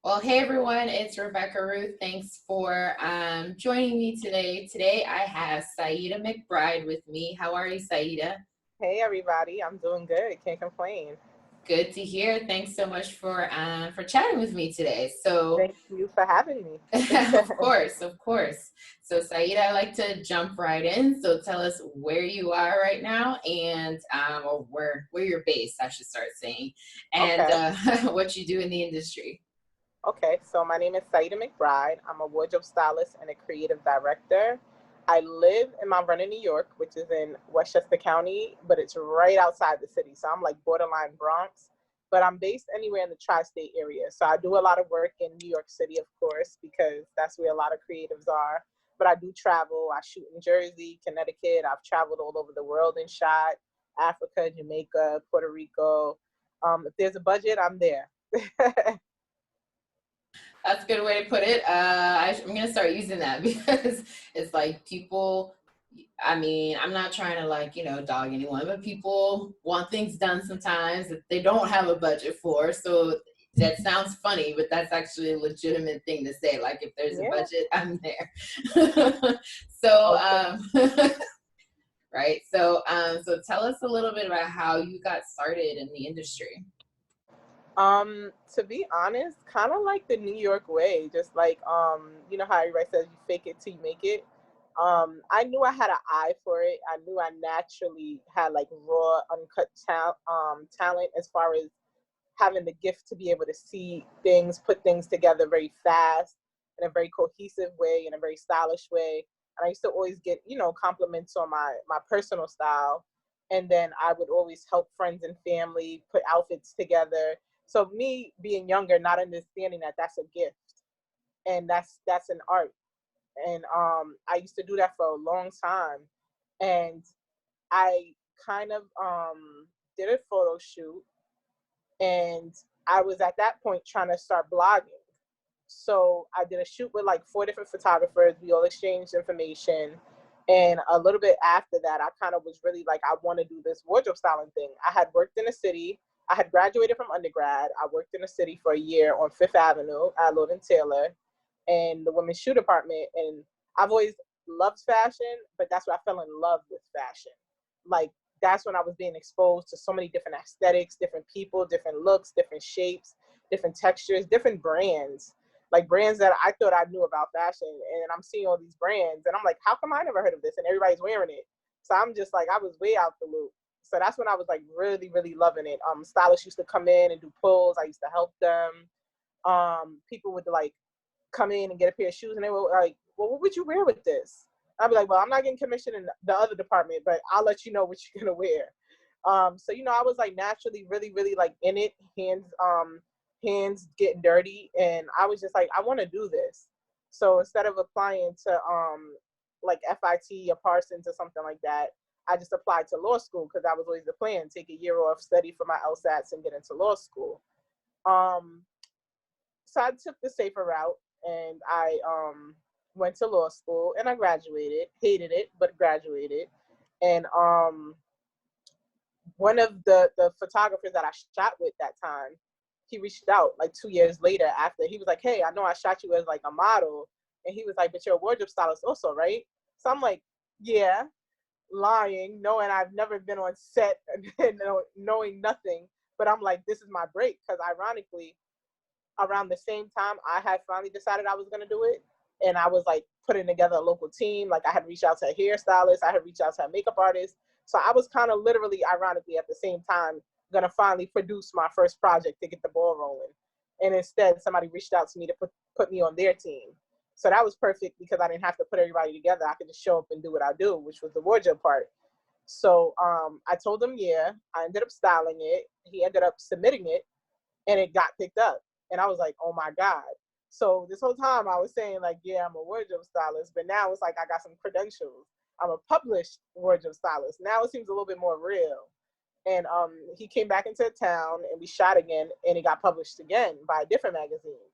Well, hey everyone, it's Rebecca Ruth. Thanks for joining me today. Today I have Syeidah McBride with me. How are you, Syeidah? Hey everybody, I'm doing good. Can't complain. Good to hear. Thanks so much for chatting with me today. So, Thank you for having me. of course, of course. So, Syeidah, I like to jump right in. So, tell us where you are right now, and or where you're based, I should start saying, and Okay. what you do in the industry. Okay, so my name is Syeidah McBride. I'm a wardrobe stylist and a creative director. I live in Mount Vernon, New York, which is in Westchester County, but it's right outside the city. So I'm like borderline Bronx, but I'm based anywhere in the tri-state area. So I do a lot of work in New York City, of course, because that's where a lot of creatives are. But I do travel. I shoot in Jersey, Connecticut. I've traveled all over the world and shot Africa, Jamaica, Puerto Rico. If there's a budget, I'm there. That's a good way to put it. I'm gonna start using that because it's like people. I mean, I'm not trying to like dog anyone, but people want things done sometimes that they don't have a budget for. So that sounds funny, but that's actually a legitimate thing to say. Like if there's a Yeah. budget, I'm there. So Okay. right. So tell us a little bit about how you got started in the industry. To be honest, kind of like the New York way, just like you know how everybody says you fake it till you make it. I knew I had an eye for it. I knew I naturally had like raw, uncut talent as far as having the gift to be able to see things, put things together very fast in a very cohesive way, in a very stylish way. And I used to always get, compliments on my personal style. And then I would always help friends and family put outfits together. So me being younger, not understanding that that's a gift and that's an art. And I used to do that for a long time. And I kind of did a photo shoot, and I was at that point trying to start blogging. So I did a shoot with like 4 different photographers. We all exchanged information. And a little bit after that, I kind of was really like, I want to do this wardrobe styling thing. I had worked in a city. I had graduated from undergrad. I worked in a city for a year on Fifth Avenue at Lord and Taylor and the women's shoe department. And I've always loved fashion, but that's where I fell in love with fashion. Like that's when I was being exposed to so many different aesthetics, different people, different looks, different shapes, different textures, different brands, like brands that I thought I knew about fashion. And I'm seeing all these brands and I'm like, how come I never heard of this? And everybody's wearing it. So I'm just like, I was way out the loop. So that's when I was like really, really loving it. Stylists used to come in and do pulls. I used to help them. People would like come in and get a pair of shoes and they were like, well, what would you wear with this? I'd be like, well, I'm not getting commissioned in the other department, but I'll let you know what you're gonna wear. So I was like naturally really, really like in it, hands getting dirty, and I was just like, I want to do this. So instead of applying to like FIT or Parsons or something like that, I just applied to law school because that was always the plan: take a year off, study for my LSATs, and get into law school. Um, so I took the safer route and I went to law school and I graduated. Hated it, but graduated. And one of the photographers that I shot with that time, he reached out like 2 years later after. He was like, hey, I know I shot you as like a model. And he was like, but you're a wardrobe stylist also, right? So I'm like, yeah, lying, knowing I've never been on set and knowing nothing. But I'm like, this is my break. Because ironically, around the same time I had finally decided I was going to do it. And I was like putting together a local team. Like I had reached out to a hairstylist, I had reached out to a makeup artist. So I was kind of literally, ironically, at the same time, going to finally produce my first project to get the ball rolling. And instead, somebody reached out to me to put me on their team. So that was perfect because I didn't have to put everybody together. I could just show up and do what I do, which was the wardrobe part. So I told him, yeah. I ended up styling it. He ended up submitting it, and it got picked up. And I was like, oh my God. So this whole time I was saying like, yeah, I'm a wardrobe stylist, but now it's like I got some credentials. I'm a published wardrobe stylist. Now it seems a little bit more real. And he came back into town and we shot again and it got published again by a different magazine.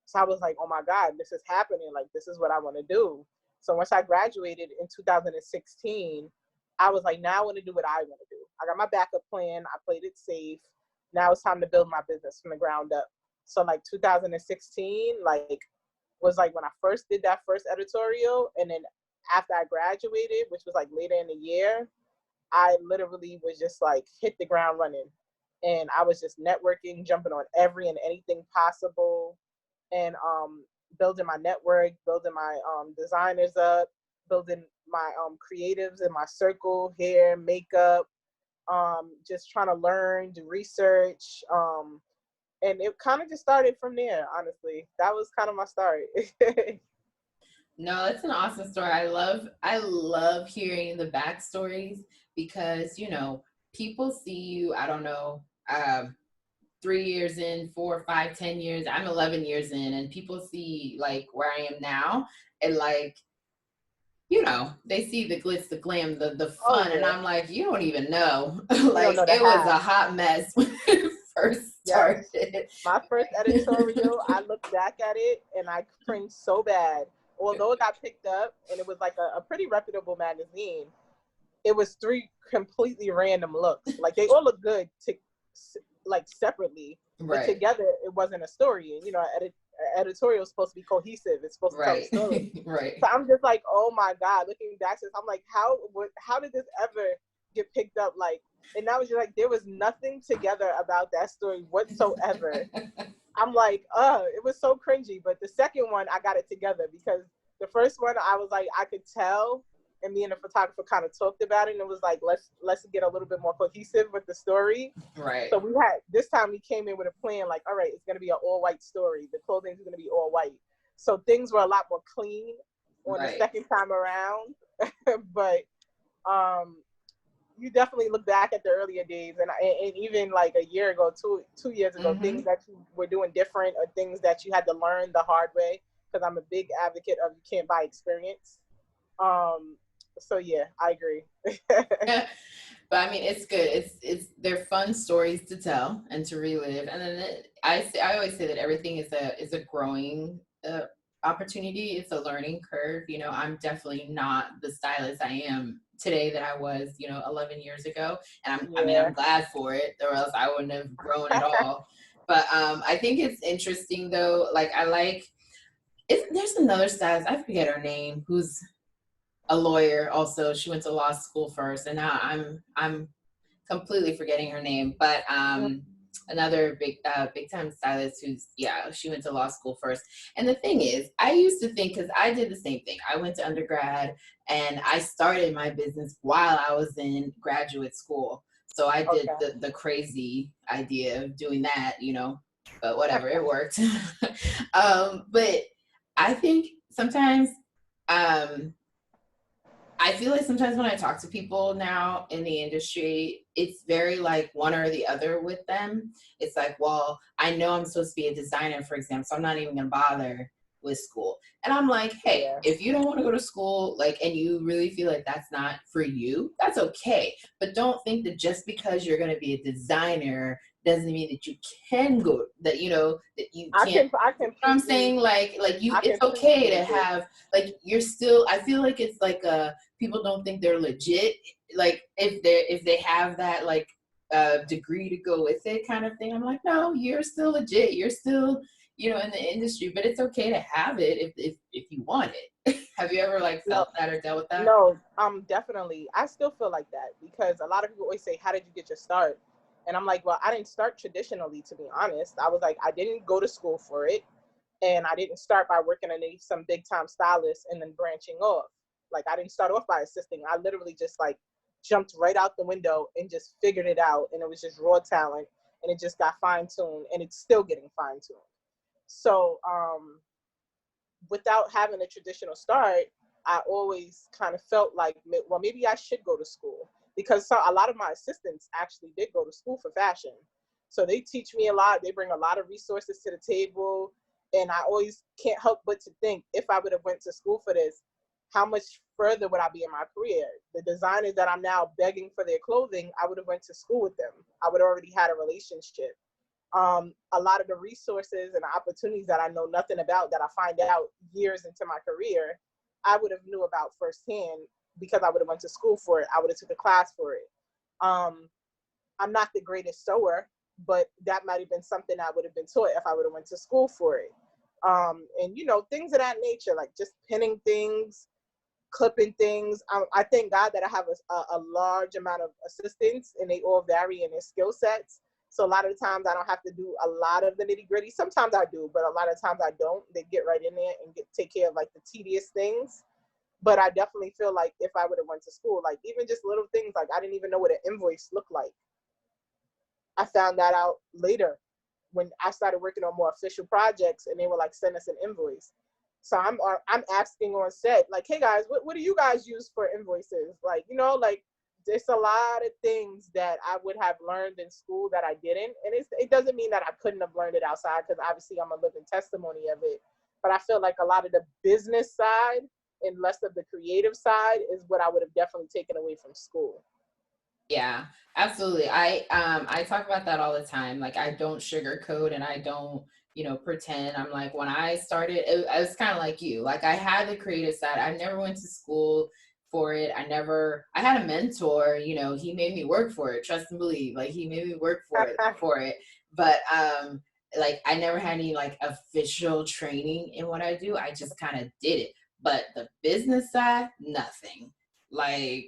So I was like, oh my God, this is happening. Like, this is what I want to do. So once I graduated in 2016, I was like, now I want to do what I want to do. I got my backup plan. I played it safe. Now it's time to build my business from the ground up. So like 2016, like was like when I first did that first editorial, and then after I graduated, which was like later in the year, I literally was just like hit the ground running, and I was just networking, jumping on every and anything possible, and building my network, building my designers up, building my creatives in my circle, hair, makeup, just trying to learn, do research, and it kind of just started from there. Honestly, that was kind of my start. No, it's an awesome story. I love hearing the backstories because, people see you, I don't know, 3 years in, 4, 5, 10 years. I'm 11 years in, and people see like where I am now, and like, they see the glitz, the glam, the Oh fun, and yeah, I'm like, you don't even know. you don't Like know the it was half. a hot mess when it first Yes, started. my first editorial, I look back at it and I cringe so bad. Although it got picked up and it was like a pretty reputable magazine, it was three completely random looks. Like they all look good to like separately, but Right, together it wasn't a story. And editorial is supposed to be cohesive. It's supposed to tell a right, story. right. So I'm just like, oh my god, looking back, I'm like, how did this ever get picked up? Like, and I was just like, there was nothing together about that story whatsoever. I'm like, it was so cringy. But the second one, I got it together because the first one, I was like, I could tell, and me and the photographer kind of talked about it, and it was like, let's get a little bit more cohesive with the story. Right. So we had this time we came in with a plan, like, all right, it's gonna be an all white story. The clothing is gonna be all white. So things were a lot more clean on the Right. second time around. But um you definitely look back at the earlier days, and even like a year ago, 2 years ago, things that you were doing different or things that you had to learn the hard way. Because I'm a big advocate of you can't buy experience. So yeah, I agree. But I mean, it's good. They're fun stories to tell and to relive. And then I always say that everything is a growing opportunity. It's a learning curve. I'm definitely not the stylist I am today that I was 11 years ago, and I'm Yeah. glad for it, or else I wouldn't have grown at all. But I think it's interesting though. Like I like. There's another stylist, I forget her name, who's a lawyer also. She went to law school first, and now I'm completely forgetting her name. But another big time stylist who's, yeah, she went to law school first. And the thing is, I used to think, because I did the same thing. I went to undergrad and I started my business while I was in graduate school. So I did Okay. the crazy idea of doing that, but whatever, it worked. But I think sometimes um I feel like sometimes when I talk to people now in the industry, it's very like one or the other with them. It's like, well, I know I'm supposed to be a designer, for example, so I'm not even gonna bother with school. And I'm like, hey, Yeah. if you don't want to go to school, like, and you really feel like that's not for you, that's okay. But don't think that just because you're gonna be a designer doesn't mean that you can go, that you can't. I I'm completely saying like you, I it's okay completely to agree. have, like, you're still, I feel like it's like people don't think they're legit, like if they have that like degree to go with it kind of thing. I'm like, no, you're still legit, you're still in the industry, but it's okay to have it if you want it. Have you ever like No, felt that or dealt with that? no, definitely. I still feel like that because a lot of people always say, "How did you get your start?" And I'm like, "Well, I didn't start traditionally, to be honest. I was like, I didn't go to school for it, and I didn't start by working underneath some big time stylist and then branching off. Like, I didn't start off by assisting. I literally just like jumped right out the window and just figured it out, and it was just raw talent, and it just got fine tuned, and it's still getting fine tuned. So, without having a traditional start, I always kind of felt like, well, maybe I should go to school because a lot of my assistants actually did go to school for fashion. So they teach me a lot. They bring a lot of resources to the table. And I always can't help but to think, if I would have went to school for this, how much further would I be in my career? The designers that I'm now begging for their clothing, I would have went to school with them. I would have already had a relationship. A lot of the resources and opportunities that I know nothing about, that I find out years into my career, I would have knew about firsthand because I would have went to school for it. I would have took a class for it. I'm not the greatest sewer, but that might have been something I would have been taught if I would have went to school for it. And you know, things of that nature, like just pinning things, clipping things. I thank God that I have a large amount of assistants, and they all vary in their skill sets. So a lot of the times I don't have to do a lot of the nitty gritty. Sometimes I do, but a lot of times I don't. They get right in there and take care of like the tedious things. But I definitely feel like if I would have went to school, like even just little things, like I didn't even know what an invoice looked like. I found that out later when I started working on more official projects, and they were like, send us an invoice. So I'm asking on set, like, hey guys, what do you guys use for invoices? Like, you know, like there's a lot of things that I would have learned in school that I didn't. And it doesn't mean that I couldn't have learned it outside, because obviously I'm a living testimony of it. But I feel like a lot of the business side and less of the creative side is what I would have definitely taken away from school. Yeah, absolutely. I talk about that all the time. Like I don't sugarcoat and I don't, you know, pretend. I'm like, when I started, I was kind of like you. Like I had the creative side. I never went to school for it. I had a mentor, you know, he made me work for it. Trust and believe. Like he made me work for it. But like I never had any like official training in what I do. I just kind of did it. But the business side, nothing. Like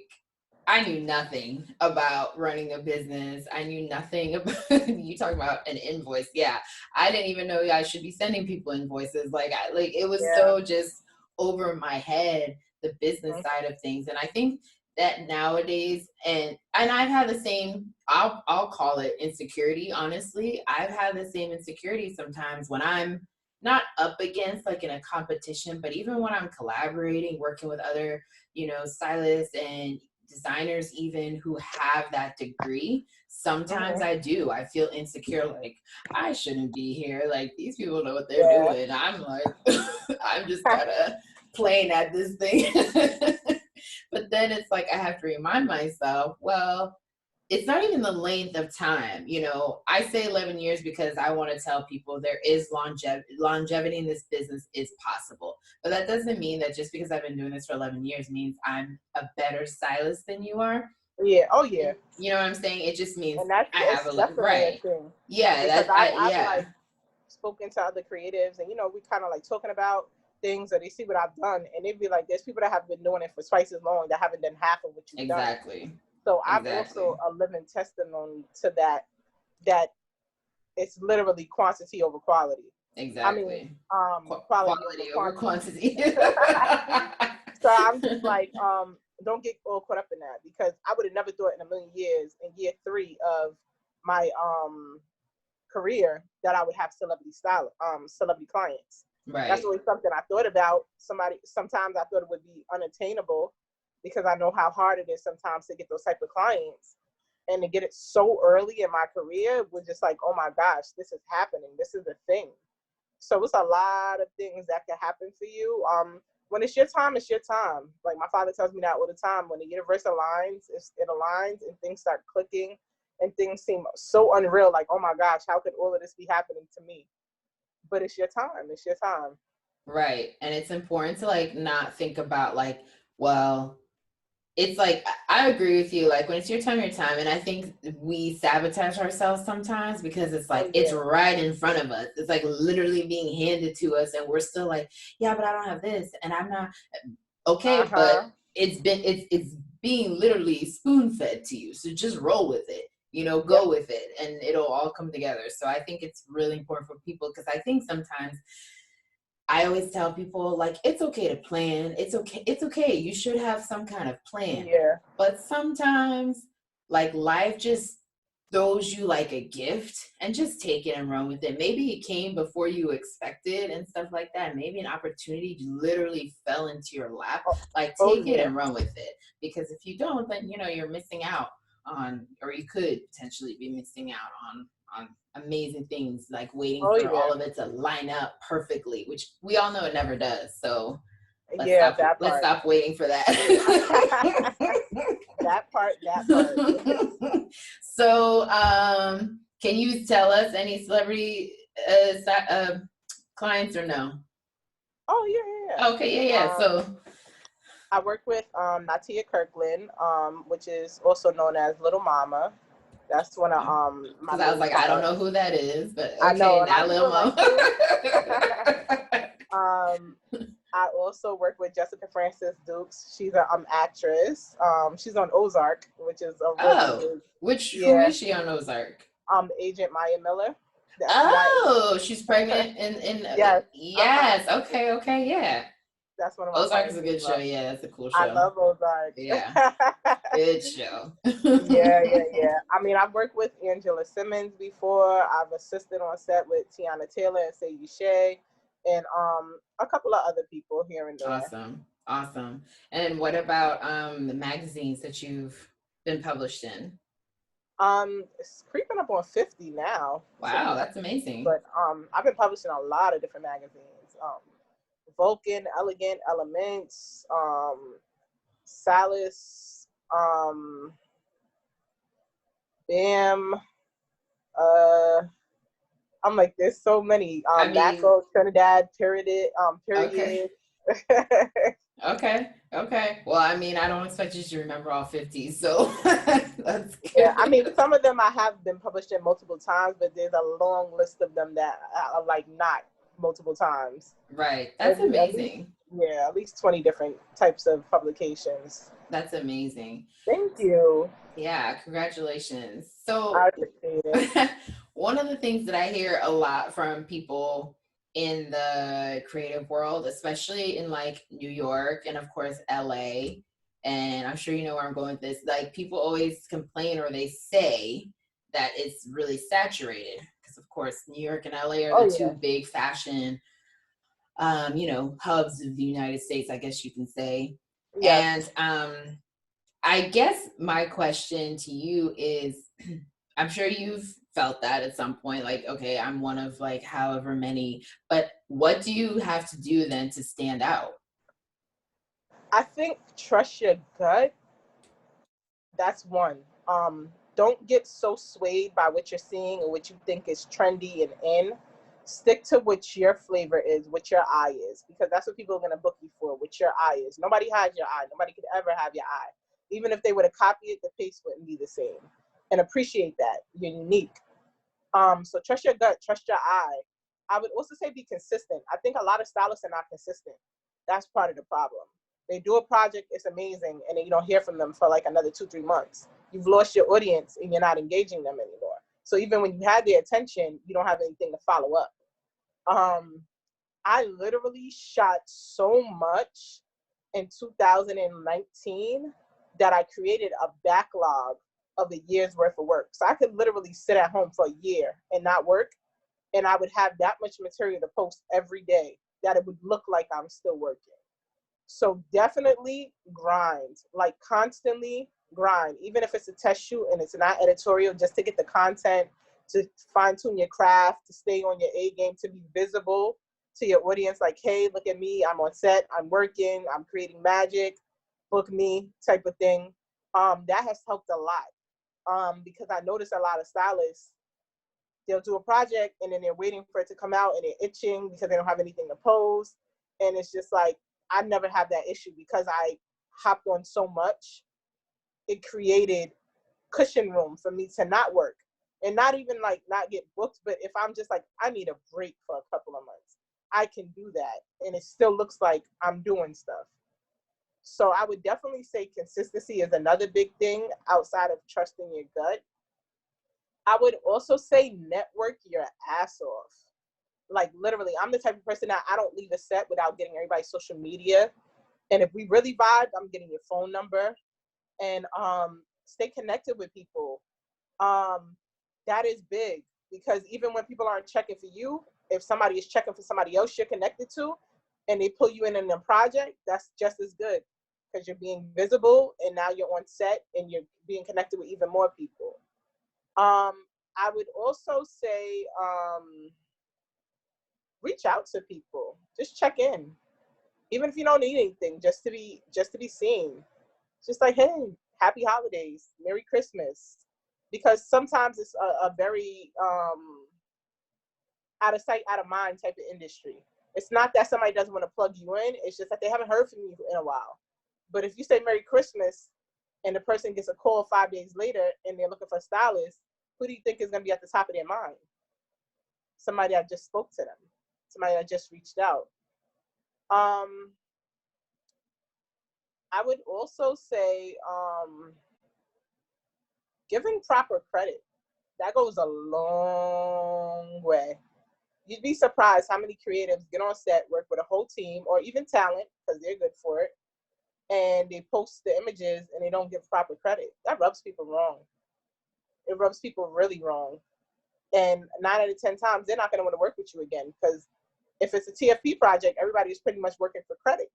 I knew nothing about running a business. I knew nothing about you talking about an invoice. Yeah. I didn't even know I should be sending people invoices. Like it was so just over my head, the business side of things. And I think that nowadays, and I've had the same, I'll call it insecurity, honestly. I've had the same insecurity sometimes when I'm not up against like in a competition, but even when I'm collaborating, working with other, you know, stylists and designers even who have that degree, sometimes I feel insecure, like I shouldn't be here, like these people know what they're doing, I'm like I'm just kind of playing at this thing. But then it's like I have to remind myself, well, it's not even the length of time. You know, I say 11 years because I want to tell people there is longevity in this business is possible. But that doesn't mean that just because I've been doing this for 11 years means I'm a better stylist than you are. Yeah. Oh yeah. You know what I'm saying? It just means and that's I have definitely a thing. Yeah, Because I've yeah. like spoken to other creatives, and you know, we kind of like talking about things, or they see what I've done, and they'd be like, there's people that have been doing it for twice as long that haven't done half of what you've done. So I'm also a living testimony to that it's literally quantity over quality. Exactly. I mean, quality over quantity. So I'm just like, don't get all caught up in that, because I would have never thought in a million years, in year 3 of my career, that I would have celebrity clients. Right. That's always something I thought about. Sometimes I thought it would be unattainable, because I know how hard it is sometimes to get those type of clients, and to get it so early in my career was just like, oh my gosh, this is happening. This is a thing. So it's a lot of things that can happen for you. When it's your time, it's your time. Like my father tells me that all the time. When the universe aligns, it aligns, and things start clicking, and things seem so unreal. Like, oh my gosh, how could all of this be happening to me? But it's your time. It's your time. Right. And it's important to like not think about like, well, it's like I agree with you. Like when it's your time, and I think we sabotage ourselves sometimes because it's like it's right in front of us. It's like literally being handed to us, and we're still like, yeah, but I don't have this, and I'm not okay. But it's being literally spoon fed to you. So just roll with it. You know, go with it, and it'll all come together. So I think it's really important for people, because I think sometimes I always tell people, like, it's okay to plan. It's okay. You should have some kind of plan. Yeah. But sometimes, like, life just throws you like a gift, and just take it and run with it. Maybe it came before you expected and stuff like that. Maybe an opportunity literally fell into your lap. Like, take it and run with it. Because if you don't, then, you know, you're missing out on, or you could potentially be missing out on amazing things, like waiting for all of it to line up perfectly, which we all know it never does. So let's stop waiting for that. that part. So can you tell us any celebrity clients or no? Oh yeah. Okay, yeah. So I work with Natia Kirkland, which is also known as Little Mama. That's one of my Because I was main like, I don't know clients. who that is, but I know okay, a lot now of Lil people Mom. like who. I also work with Jessica Francis Dukes. She's an actress. She's on Ozark, which is a really Oh, big, who yeah. is she on Ozark? Agent Maya Miller, the FBI Oh, agent. she's pregnant in Yes. yes. Okay, yeah. That's one of my Ozark is clients a as good show. well. Yeah, it's a cool I show. love Ozark. Yeah, good show. Yeah. I mean, I've worked with Angela Simmons before. I've assisted on set with Tiana Taylor and Sadie Shea, and a couple of other people here and there. Awesome. And what about the magazines that you've been published in? It's creeping up on 50 now, to be Wow, honest. that's amazing. But I've been publishing a lot of different magazines. Vulcan, Elegant, Elements, Stylist, BAM. I'm like, there's so many. I mean, Macro, Trinidad, Period, okay. Period. Okay. Well, I mean, I don't expect you to remember all 50, so that's Yeah, I good. mean, some of them I have been published in multiple times, but there's a long list of them that are like not multiple times. Right. That's At least, amazing. yeah, at least 20 different types of publications. That's amazing. Thank you. Yeah, congratulations. I So, appreciate it. one of the things that I hear a lot from people in the creative world, especially in like New York and of course LA, and I'm sure you know where I'm going with this, like people always complain or they say that it's really saturated because of course New York and LA are Oh, the two yeah. big fashion hubs of the United States, I guess you can say. And Yes. I guess my question to you is I'm sure you've felt that at some point, like, okay, I'm one of like however many, but what do you have to do then to stand out? I think trust your gut. That's one. Don't get so swayed by what you're seeing or what you think is trendy and in. Stick to what your flavor is, what your eye is, because that's what people are gonna book you for. What your eye is. Nobody has your eye. Nobody could ever have your eye. Even if they would have copied it, the pace wouldn't be the same. And appreciate that you're unique. So trust your gut, trust your eye. I would also say be consistent. I think a lot of stylists are not consistent. That's part of the problem. They do a project, it's amazing, and then you don't hear from them for like another 2-3 months. You've lost your audience and you're not engaging them anymore. So even when you had their attention, you don't have anything to follow up. I literally shot so much in 2019 that I created a backlog of a year's worth of work. So I could literally sit at home for a year and not work, and I would have that much material to post every day that it would look like I'm still working. So definitely grind, like constantly grind, even if it's a test shoot and it's not editorial, just to get the content, to fine tune your craft, to stay on your A game, to be visible to your audience. Like, hey, look at me, I'm on set, I'm working, I'm creating magic, book me type of thing. That has helped a lot because I notice a lot of stylists, they'll do a project and then they're waiting for it to come out and they're itching because they don't have anything to post. And it's just like, I never had that issue because I hopped on so much. It created cushion room for me to not work and not even like not get booked. But if I'm just like, I need a break for a couple of months, I can do that. And it still looks like I'm doing stuff. So I would definitely say consistency is another big thing outside of trusting your gut. I would also say network your ass off. Like literally, I'm the type of person that I don't leave a set without getting everybody's social media. And if we really vibe, I'm getting your phone number and stay connected with people. That is big because even when people aren't checking for you, if somebody is checking for somebody else you're connected to and they pull you in a project, that's just as good because you're being visible and now you're on set and you're being connected with even more people. I would also say reach out to people, just check in, even if you don't need anything, just to be seen. Just like, hey, happy holidays, Merry Christmas, because sometimes it's a very out of sight, out of mind type of industry. It's not that somebody doesn't want to plug you in; it's just that they haven't heard from you in a while. But if you say Merry Christmas, and the person gets a call 5 days later and they're looking for a stylist, who do you think is going to be at the top of their mind? Somebody that just spoke to them, somebody that just reached out. I would also say giving proper credit. That goes a long way. You'd be surprised how many creatives get on set, work with a whole team, or even talent, because they're good for it, and they post the images and they don't give proper credit. That rubs people wrong. It rubs people really wrong. And 9 out of 10 times, they're not going to want to work with you again, because if it's a TFP project, everybody's pretty much working for credit.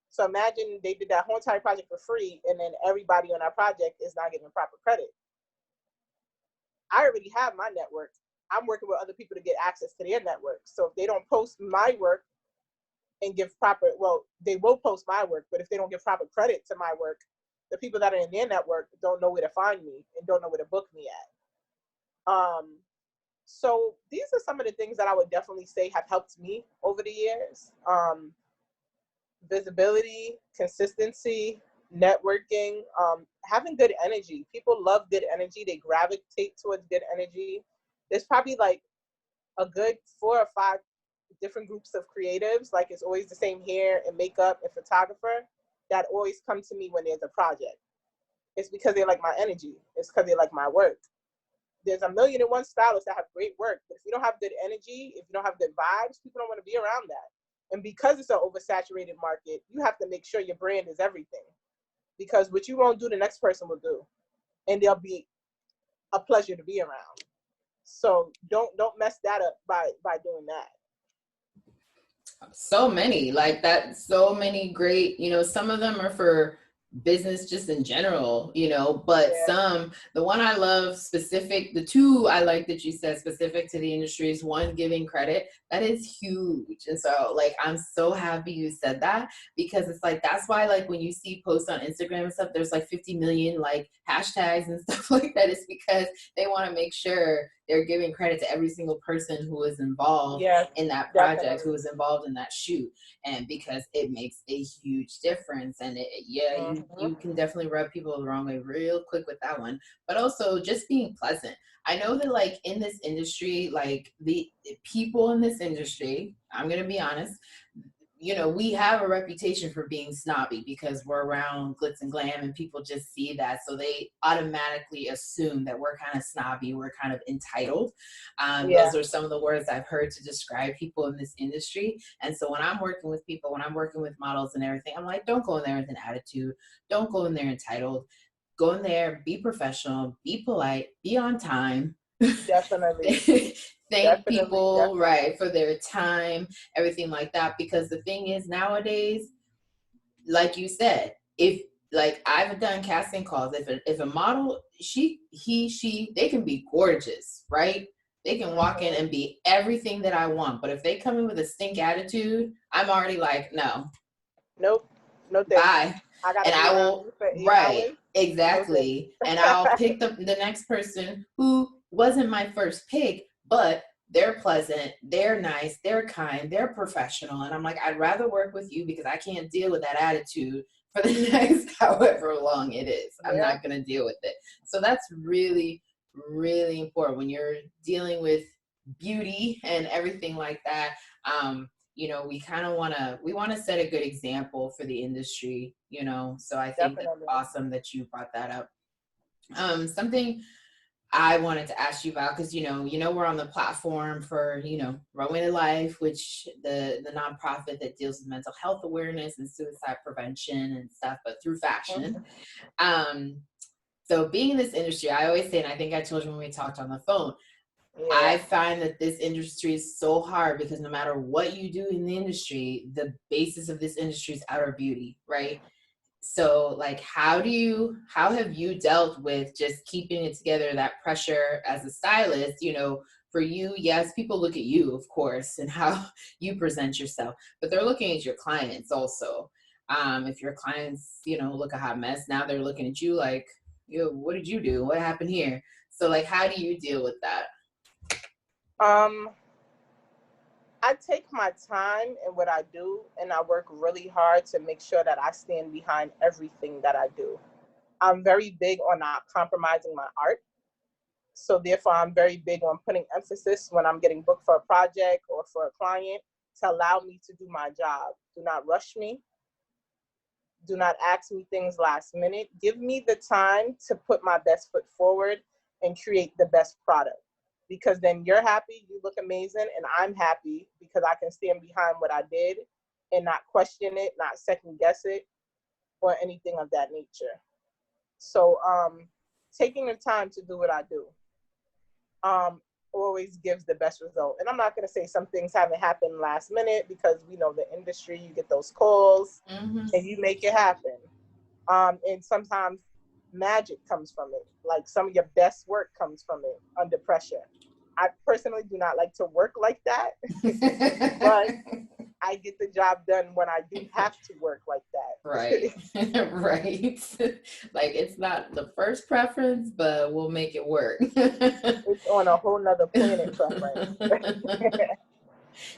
So imagine they did that whole entire project for free, and then everybody on that project is not getting proper credit. I already have my network. I'm working with other people to get access to their network. So if they don't post my work and give proper, well, they will post my work, but if they don't give proper credit to my work, the people that are in their network don't know where to find me and don't know where to book me at. So these are some of the things that I would definitely say have helped me over the years. Visibility, consistency, networking, having good energy. People love good energy. They gravitate towards good energy. There's probably like a good 4 or 5 different groups of creatives. Like it's always the same hair and makeup and photographer that always come to me when there's a project. It's because they like my energy. It's because they like my work. There's a million and one stylists that have great work, but if you don't have good energy, if you don't have good vibes, people don't want to be around that. And because it's an oversaturated market, you have to make sure your brand is everything. Because what you won't do, the next person will do. And they'll be a pleasure to be around. So don't mess that up by doing that. So many like that, so many great, some of them are for business just in general, but the one I love specific, the two I like that you said specific to the industry is one, giving credit. That is huge. And so like, I'm so happy you said that, because it's like, that's why like when you see posts on Instagram and stuff, there's like 50 million like hashtags and stuff like that. It's because they want to make sure they're giving credit to every single person who is involved in that project, definitely, who is involved in that shoot. And because it makes a huge difference. And you can definitely rub people the wrong way real quick with that one. But also just being pleasant. I know that like in this industry, like the people in this industry, I'm going to be honest, we have a reputation for being snobby because we're around glitz and glam and people just see that. So they automatically assume that we're kind of snobby. We're kind of entitled. Those are some of the words I've heard to describe people in this industry. And so when I'm working with people, when I'm working with models and everything, I'm like, don't go in there with an attitude. Don't go in there entitled. Go in there, be professional, be polite, be on time. Definitely. Thank people, right, for their time, everything like that. Because the thing is, nowadays, like you said, if like I've done casting calls, if a model, she, they can be gorgeous, right? They can walk in and be everything that I want. But if they come in with a stink attitude, I'm already like, no. Nope. No thanks. Bye. And I will, right, exactly. No, and I'll pick the next person who wasn't my first pick, but they're pleasant, they're nice, they're kind, they're professional. And I'm like, I'd rather work with you because I can't deal with that attitude for the next however long it is. I'm not going to deal with it. So that's really, really important when you're dealing with beauty and everything like that. We kind of want to set a good example for the industry, so I think that's awesome that you brought that up. Something I wanted to ask you about, because, we're on the platform for, Runway to Life, which the nonprofit that deals with mental health awareness and suicide prevention and stuff, but through fashion. So being in this industry, I always say, and I think I told you when we talked on the phone, I find that this industry is so hard because no matter what you do in the industry, the basis of this industry is outer beauty, right? So like, how have you dealt with just keeping it together, that pressure as a stylist, for you? Yes, people look at you, of course, and how you present yourself, but they're looking at your clients also. If your clients, look a hot mess, now they're looking at you like, what did you do? What happened here? So like, how do you deal with that? I take my time in what I do, and I work really hard to make sure that I stand behind everything that I do. I'm very big on not compromising my art. So therefore, I'm very big on putting emphasis when I'm getting booked for a project or for a client to allow me to do my job. Do not rush me. Do not ask me things last minute. Give me the time to put my best foot forward and create the best product. Because then you're happy, you look amazing, and I'm happy because I can stand behind what I did and not question it, not second guess it, or anything of that nature. So taking the time to do what I do always gives the best result. And I'm not going to say some things haven't happened last minute because we know the industry, you get those calls and you make it happen. And sometimes magic comes from it. Like some of your best work comes from it under pressure. I personally do not like to work like that, but I get the job done when I do have to work like that. Right. Right. Like it's not the first preference, but we'll make it work. It's on a whole nother planet preference.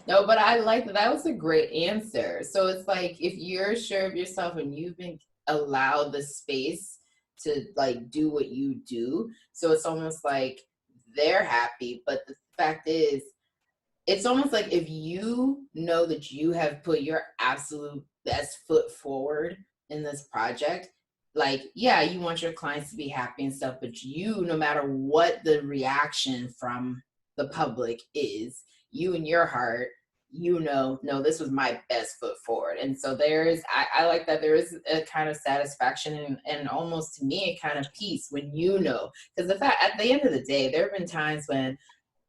No, but I like that. That was a great answer. So it's like if you're sure of yourself and you've been allowed the space to like do what you do, so it's almost like they're happy. But the fact is, it's almost like if you know that you have put your absolute best foot forward in this project, like, yeah, you want your clients to be happy and stuff, but you, no matter what the reaction from the public is, you in your heart, you know, no, this was my best foot forward. And so I like that there is a kind of satisfaction and almost to me a kind of peace when you know, because the fact at the end of the day, there have been times when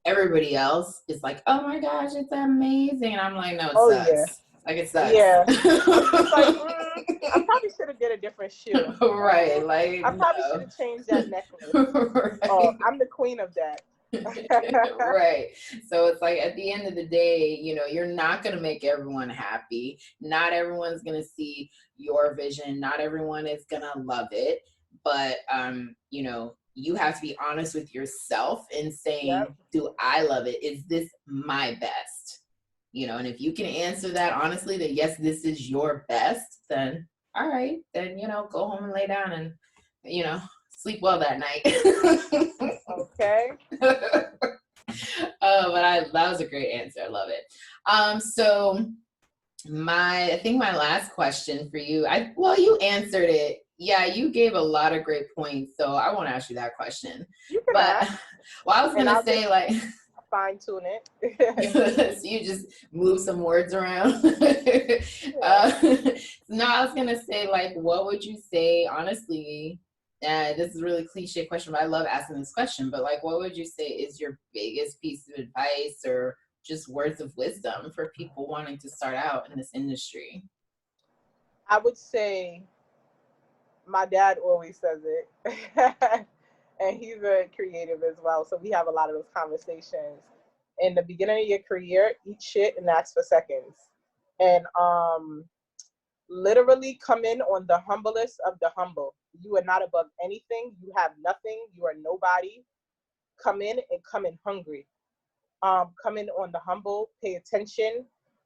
everybody else is like, oh my gosh, it's amazing. And I'm like, no, it sucks. Yeah. Like it sucks. Yeah. It's like, I probably should have get a different shoe. Right. Like I probably should have changed that necklace. Right. Oh, I'm the queen of that. Right. So it's like at the end of the day, you know, you're not going to make everyone happy. Not everyone's going to see your vision. Not everyone is going to love it. But, you know, you have to be honest with yourself and saying, Yep. do I love it? Is this my best? You know, and if you can answer that honestly, that yes, this is your best, then all right, then, you know, go home and lay down and, you know, sleep well that night. Okay. But that was a great answer. I love it. So I think my last question for you, well, you answered it. Yeah, you gave a lot of great points, so I won't ask you that question. You can But ask, well, I was gonna say like fine tune it. so you just move some words around. No, I was gonna say like, what would you say honestly? This is a really cliche question, but I love asking this question. But like, what would you say is your biggest piece of advice or just words of wisdom for people wanting to start out in this industry? I would say my dad always says it. And he's a creative as well. So we have a lot of those conversations. In the beginning of your career, eat shit and ask for seconds. And literally come in on the humblest of the humble. You are not above anything. You have nothing. You are nobody. Come in and come in hungry. Come in on the humble, pay attention.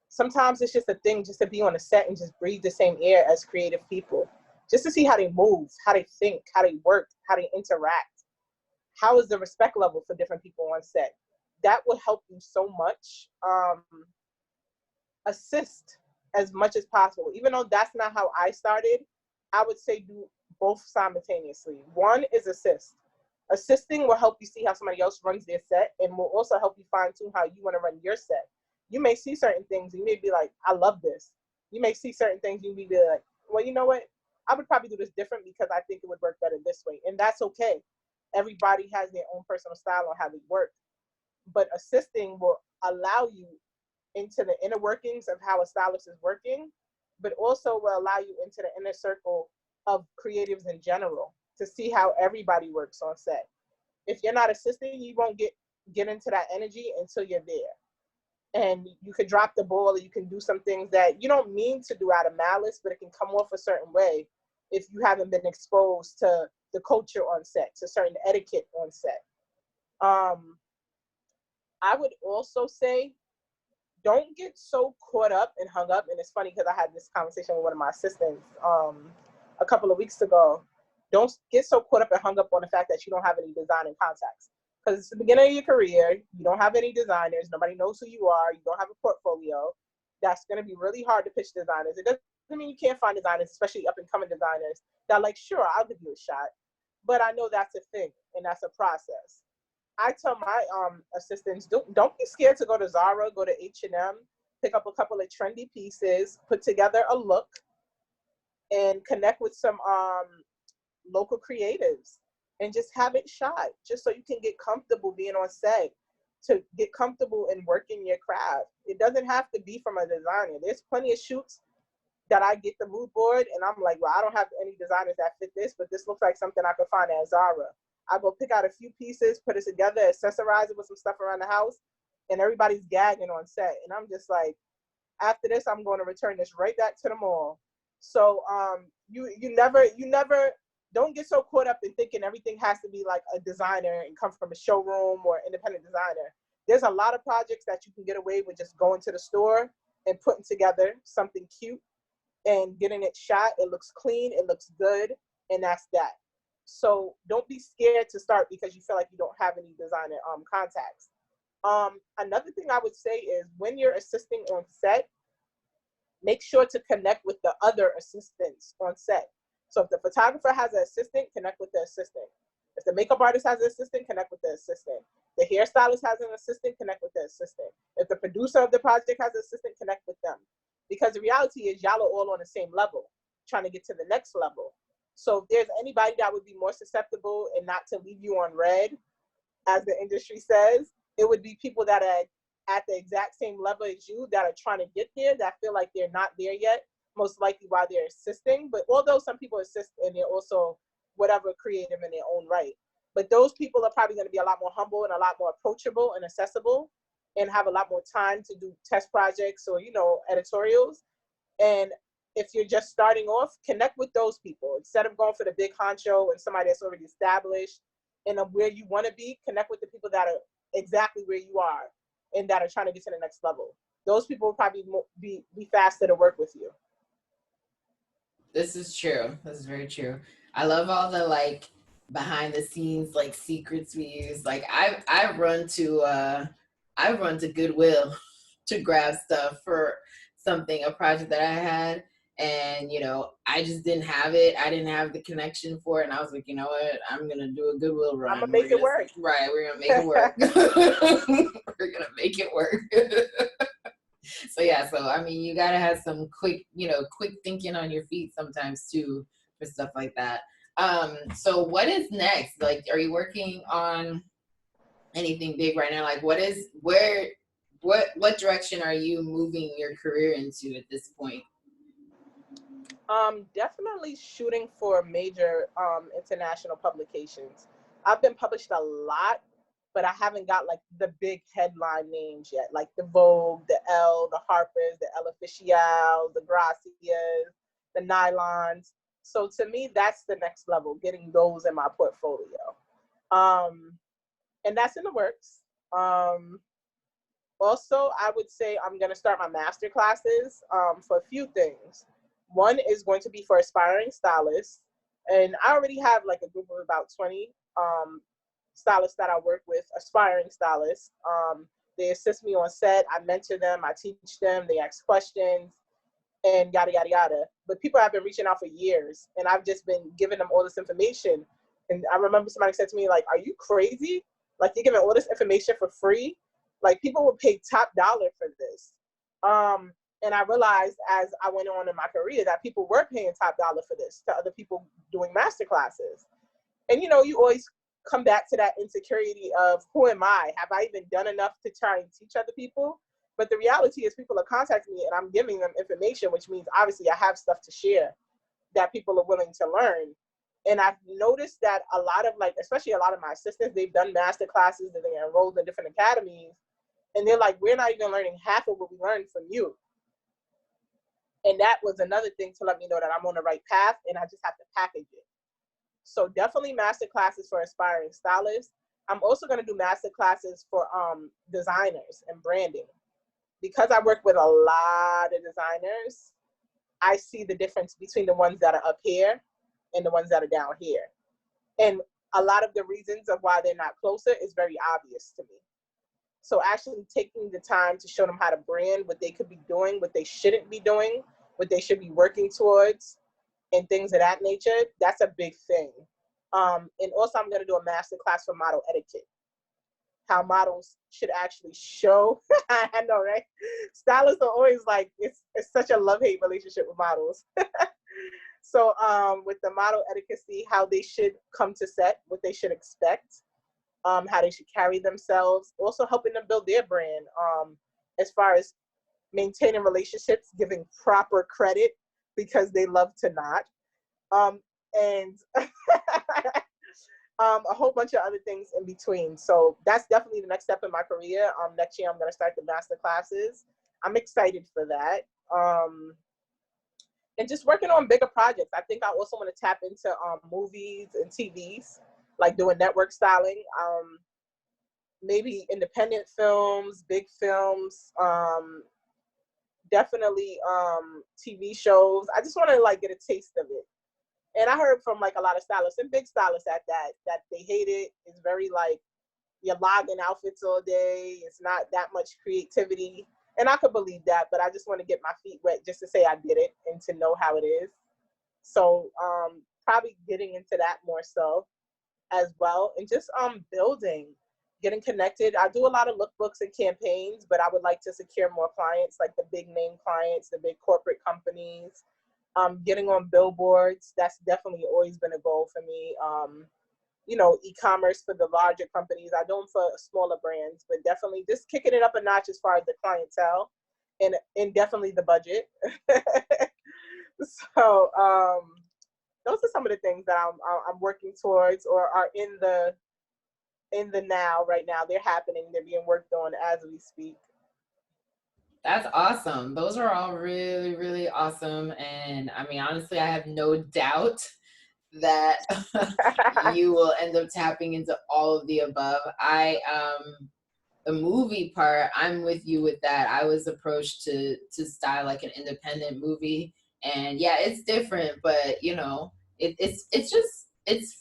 Sometimes it's just a thing just to be on a set and just breathe the same air as creative people. Just to see how they move, how they think, how they work, how they interact. How is the respect level for different people on set? That will help you so much. Assist as much as possible. Even though that's not how I started, I would say do both simultaneously. One is assist. Assisting will help you see how somebody else runs their set and will also help you fine tune how you want to run your set. You may see certain things and you may be like, I love this. You may see certain things and you may be like, well, you know what? I would probably do this different because I think it would work better this way. And that's okay. Everybody has their own personal style on how they work. But assisting will allow you into the inner workings of how a stylist is working, but also will allow you into the inner circle of creatives in general to see how everybody works on set. If you're not assisting, you won't get into that energy until you're there. And you could drop the ball, or you can do some things that you don't mean to do out of malice, but it can come off a certain way if you haven't been exposed to the culture on set, to certain etiquette on set. I would also say, don't get so caught up and hung up. And it's funny because I had this conversation with one of my assistants a couple of weeks ago. don't get so caught up and hung up on the fact that you don't have any designing contacts. Because it's the beginning of your career, you don't have any designers, nobody knows who you are, you don't have a portfolio. That's going to be really hard to pitch designers. It doesn't mean you can't find designers, especially up and coming designers, that are like, sure, I'll give you a shot. But I know that's a thing and that's a process. I tell my assistants, don't be scared to go to Zara, go to H&M, pick up a couple of trendy pieces, put together a look, and connect with some local creatives and just have it shot, just so you can get comfortable being on set, to get comfortable in working your craft. It doesn't have to be from a designer. There's plenty of shoots that I get the mood board and I'm like, well, I don't have any designers that fit this, but this looks like something I could find at Zara. I go pick out a few pieces, put it together, accessorize it with some stuff around the house, and everybody's gagging on set. And I'm just like, after this, I'm going to return this right back to the mall. So you never don't get so caught up in thinking everything has to be like a designer and come from a showroom or independent designer. There's a lot of projects that you can get away with just going to the store and putting together something cute and getting it shot. It looks clean, it looks good, and that's that. So don't be scared to start because you feel like you don't have any designer contacts. Another thing I would say is when you're assisting on set, make sure to connect with the other assistants on set. So if the photographer has an assistant, connect with the assistant. If the makeup artist has an assistant, connect with the assistant. The hairstylist has an assistant, connect with the assistant. If the producer of the project has an assistant, connect with them. Because the reality is y'all are all on the same level, trying to get to the next level. So if there's anybody that would be more susceptible and not to leave you on red, as the industry says, it would be people that are at the exact same level as you that are trying to get there, that feel like they're not there yet, most likely while they're assisting. But although some people assist and they're also whatever creative in their own right. But those people are probably going to be a lot more humble and a lot more approachable and accessible and have a lot more time to do test projects or, editorials. And if you're just starting off, connect with those people. Instead of going for the big honcho and somebody that's already established and where you want to be, connect with the people that are exactly where you are and that are trying to get to the next level. Those people will probably be faster to work with you. This is true. This is very true. I love all the behind the scenes secrets we use. I run to Goodwill to grab stuff for a project that I had, and I just didn't have it. I didn't have the connection for it, and I was like, you know what, I'm gonna do a Goodwill run. I'm gonna make it work. Right, we're gonna make it work. We're gonna make it work. So I mean, you gotta have some quick thinking on your feet sometimes too for stuff like that. So what is next? Are you working on anything big right now? What direction are you moving your career into at this point? Definitely shooting for major international publications. I've been published a lot, but I haven't got the big headline names yet, like the Vogue, the Elle, the Harper's, the Elle Official, the Gracias, the Nylons. So to me, that's the next level, getting those in my portfolio. And that's in the works. Also, I would say I'm going to start my master classes for a few things. One is going to be for aspiring stylists. And I already have a group of about 20 stylists that I work with, aspiring stylists. They assist me on set. I mentor them. I teach them. They ask questions and yada, yada, yada. But people have been reaching out for years, and I've just been giving them all this information. And I remember somebody said to me, are you crazy? You're giving all this information for free? People would pay top dollar for this. And I realized as I went on in my career that people were paying top dollar for this to other people doing master classes. And, you always come back to that insecurity of who am I? Have I even done enough to try and teach other people? But the reality is people are contacting me and I'm giving them information, which means obviously I have stuff to share that people are willing to learn. And I've noticed that a lot of especially a lot of my assistants, they've done master classes and they enrolled in different academies. And they're like, we're not even learning half of what we learned from you. And that was another thing to let me know that I'm on the right path and I just have to package it. So definitely master classes for aspiring stylists. I'm also going to do master classes for designers and branding. Because I work with a lot of designers, I see the difference between the ones that are up here and the ones that are down here. And a lot of the reasons of why they're not closer is very obvious to me. So actually taking the time to show them how to brand, what they could be doing, what they shouldn't be doing, what they should be working towards, and things of that nature, that's a big thing. And also I'm going to do a master class for model etiquette, how models should actually show. I know, right? Stylists are always like, it's such a love-hate relationship with models. So with the model etiquette, how they should come to set, what they should expect, how they should carry themselves, also helping them build their brand, as far as maintaining relationships, giving proper credit because they love to not, and a whole bunch of other things in between. So that's definitely the next step in my career. Next year I'm going to start the master classes. I'm excited for that. And just working on bigger projects. I think I also want to tap into movies and TVs, like doing network styling, maybe independent films, big films, definitely TV shows. I just want to like get a taste of it. And I heard from like a lot of stylists and big stylists at that they hate it. It's very like you're logging outfits all day. It's not that much creativity. And I could believe that, but I just want to get my feet wet just to say I did it and to know how it is. So probably getting into that more so as well. And just building, getting connected. I do a lot of lookbooks and campaigns, but I would like to secure more clients, like the big name clients, the big corporate companies. Getting on billboards, that's definitely always been a goal for me. You know, e-commerce for the larger companies. I do them for smaller brands, but definitely just kicking it up a notch as far as the clientele and definitely the budget. So those are some of the things that I'm working towards or are in the now right now. They're happening. They're being worked on as we speak. That's awesome. Those are all really, really awesome. And I mean, honestly, I have no doubt that you will end up tapping into all of the above. The movie part, I'm with you with that. I was approached to style like an independent movie, and yeah, it's different, but you know, it's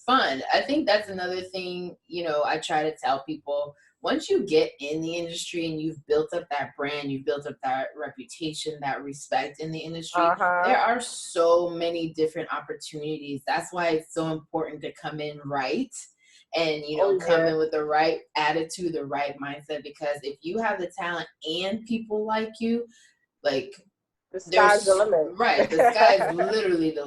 fun. I think that's another thing, you know, I try to tell people, once you get in the industry and you've built up that brand, you've built up that reputation, that respect in the industry, there are so many different opportunities. That's why it's so important to come in right and, you know, come in with the right attitude, the right mindset, because if you have the talent and people like you, like, the sky's the limit. Right, the sky is literally the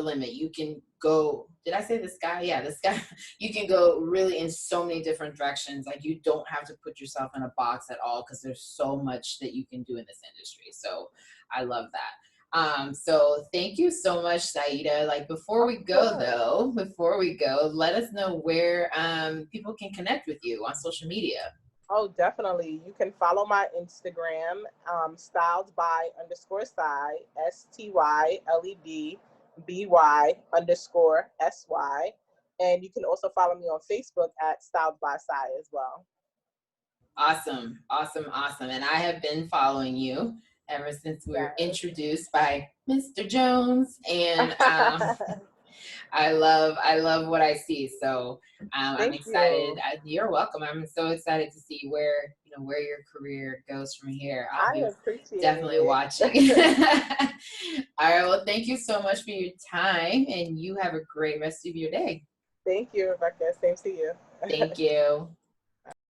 limit. You can go, did I say the sky? Yeah, the sky. You can go really in so many different directions. Like, you don't have to put yourself in a box at all, because there's so much that you can do in this industry. So I love that. So thank you so much, Syeidah. Like, before we go, let us know where people can connect with you on social media. Oh, definitely. You can follow my Instagram, styled by _Sy, STYLEDBY_SY. And you can also follow me on Facebook at Styled by Sy as well. Awesome, awesome, awesome. And I have been following you ever since we were introduced by Mr. Jones. And I love what I see. So I'm excited. You're welcome. I'm so excited to see where, you know, where your career goes from here. I'll be definitely watching. All right. Well, thank you so much for your time, and you have a great rest of your day. Thank you, Rebecca. Same to you. Thank you.